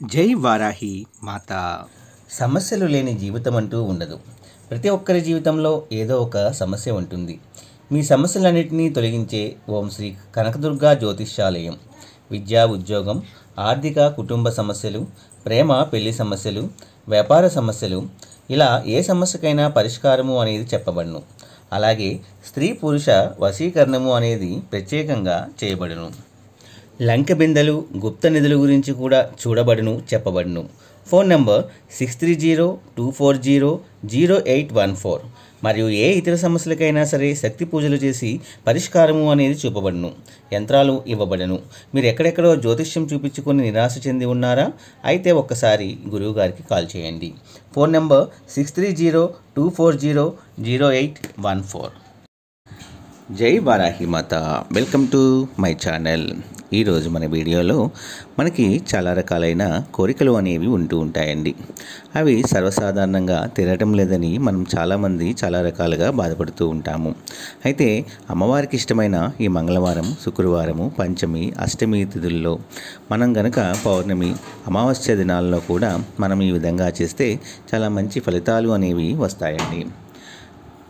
జై వారాహి మాత. సమస్యలు లేని జీవితం అంటూ ఉండదు. ప్రతి ఒక్కరి జీవితంలో ఏదో ఒక సమస్య ఉంటుంది. మీ సమస్యలన్నింటినీ తొలగించే ఓం శ్రీ కనకదుర్గా జ్యోతిష్యాలయం. విద్యా, ఉద్యోగం, ఆర్థిక, కుటుంబ సమస్యలు, ప్రేమ, పెళ్లి సమస్యలు, వ్యాపార సమస్యలు, ఇలా ఏ సమస్యకైనా పరిష్కారము అనేది చెప్పబడును. అలాగే స్త్రీ పురుష వశీకరణము అనేది ప్రత్యేకంగా చేయబడును. లంక బిందెలు, గుప్త నిధుల గురించి కూడా చూడబడును, చెప్పబడును. Phone number 6302400814. మరియు ఏ ఇతర సమస్యలకైనా సరే శక్తి పూజలు చేసి పరిష్కారము అనేది చూపబడును. యంత్రాలు ఇవ్వబడను. మీరు ఎక్కడెక్కడో జ్యోతిష్యం చూపించుకొని నిరాశ చెంది ఉన్నారా? అయితే ఒక్కసారి గురువు గారికి కాల్ చేయండి. Phone number 6302400814. జై వారాహి మాత. Welcome to my channel. ఈరోజు మన వీడియోలో మనకి చాలా రకాలైన కోరికలు అనేవి ఉంటూ ఉంటాయండి. అవి సర్వసాధారణంగా తీరటం లేదని మనం చాలామంది చాలా రకాలుగా బాధపడుతూ ఉంటాము. అయితే అమ్మవారికి ఇష్టమైన ఈ మంగళవారం, శుక్రవారము, పంచమి, అష్టమి తిథుల్లో మనం గనక పౌర్ణమి, అమావాస్య దినాల్లో కూడా మనం ఈ విధంగా చేస్తే చాలా మంచి ఫలితాలు అనేవి వస్తాయండి.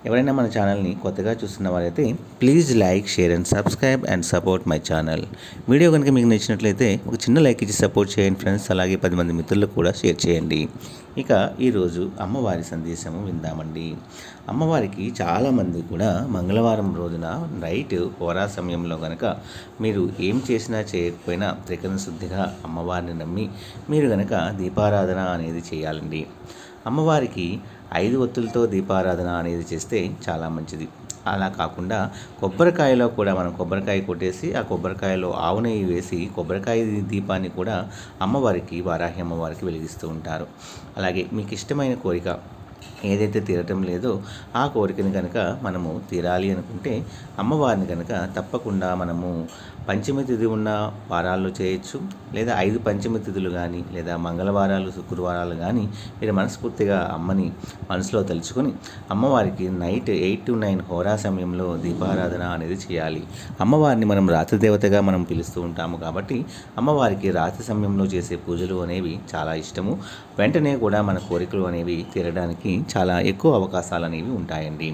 ఎవరైనా మన ఛానల్ని కొత్తగా చూస్తున్న వారైతే please like, share and subscribe and support my channel. Video కనుక మీకు నచ్చినట్లయితే ఒక చిన్న లైక్ ఇచ్చి సపోర్ట్ చేయండి ఫ్రెండ్స్. అలాగే 10 మంది మిత్రులకు కూడా షేర్ చేయండి. ఇక ఈరోజు అమ్మవారి సందేశము విందామండి. అమ్మవారికి చాలామంది కూడా మంగళవారం రోజున నైట్ హోరా సమయంలో కనుక మీరు ఏం చేసినా చేయకపోయినా త్రికరణ శుద్ధిగా అమ్మవారిని నమ్మి మీరు కనుక దీపారాధన అనేది చేయాలండి. అమ్మవారికి 5 ఒత్తులతో దీపారాధన అనేది చేస్తే చాలా మంచిది. అలా కాకుండా కొబ్బరికాయలో కూడా మనం కొబ్బరికాయ కొట్టేసి ఆ కొబ్బరికాయలో ఆవు నెయ్యి వేసి కొబ్బరికాయ దీపాన్ని కూడా అమ్మవారికి, వారాహి అమ్మవారికి వెలిగిస్తూ ఉంటారు. అలాగే మీకు ఇష్టమైన కోరిక ఏదైతే తీరటం లేదో ఆ కోరికని కనుక మనము తీరాలి అనుకుంటే అమ్మవారిని కనుక తప్పకుండా మనము పంచమి తిథి ఉన్న వారాల్లో చేయొచ్చు, లేదా 5 పంచమి తిథులు కానీ, లేదా మంగళవారాలు, శుక్రవారాలు కానీ మీరు మనస్ఫూర్తిగా అమ్మని మనసులో తలుచుకొని అమ్మవారికి నైట్ 8 to 9 హోరా సమయంలో దీపారాధన అనేది చేయాలి. అమ్మవారిని మనం రాత్రి దేవతగా మనం పిలుస్తూ ఉంటాము కాబట్టి అమ్మవారికి రాత్రి సమయంలో చేసే పూజలు అనేవి చాలా ఇష్టము. వెంటనే కూడా మన కోరికలు అనేవి తీరడానికి చాలా ఎక్కువ అవకాశాలు అనేవి ఉంటాయండి.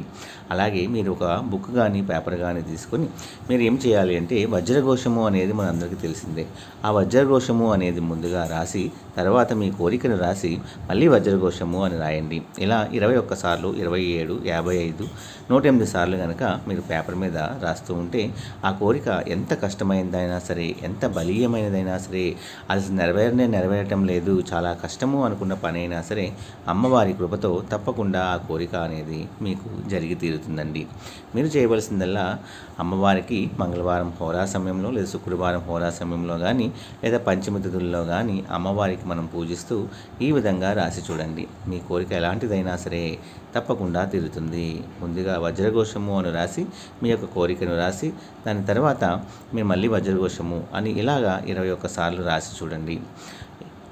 అలాగే మీరు ఒక బుక్ కానీ పేపర్ కానీ తీసుకొని మీరు ఏం చేయాలి అంటే వజ్రఘోషము అనేది మన అందరికీ తెలిసిందే. ఆ వజ్రఘోషము అనేది ముందుగా రాసి తర్వాత మీ కోరికను రాసి మళ్ళీ వజ్రఘోషము అని రాయండి. ఇలా 21 సార్లు, 27, 55, 108 సార్లు కనుక మీరు పేపర్ మీద రాస్తూ ఉంటే ఆ కోరిక ఎంత కష్టమైనదైనా సరే, ఎంత బలీయమైనదైనా సరే, అది నెరవేరటం లేదు, చాలా కష్టము అనుకున్న పని అయినా సరే అమ్మవారి కృపతో తప్పకుండా ఆ కోరిక అనేది మీకు జరిగి తీరుతుందండి. మీరు చేయవలసిందల్లా అమ్మవారికి మంగళవారం హోరా సమయంలో, లేదా శుక్రవారం హోరా సమయంలో కానీ, లేదా పంచమి తిథుల్లో కానీ అమ్మవారికి మనం పూజిస్తూ ఈ విధంగా రాసి చూడండి. మీ కోరిక ఎలాంటిదైనా సరే తప్పకుండా తీరుతుంది. ముందుగా వజ్రఘోషము అని రాసి మీ యొక్క కోరికను రాసి దాని తర్వాత మీరు మళ్ళీ వజ్రఘోషము అని ఇలాగా 21 సార్లు రాసి చూడండి.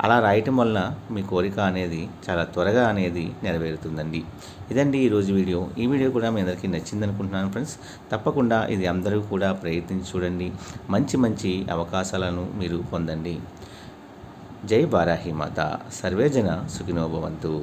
అలా రాయటం వలన మీ కోరిక అనేది చాలా త్వరగా అనేది నెరవేరుతుందండి. ఇదండి ఈరోజు వీడియో. ఈ వీడియో కూడా మీ అందరికీ నచ్చింది అనుకుంటున్నాను ఫ్రెండ్స్. తప్పకుండా ఇది అందరూ కూడా ప్రయత్నించి చూడండి. మంచి మంచి అవకాశాలను మీరు పొందండి. జై వారాహి మాత. సర్వే జన సుఖినో భవంతు.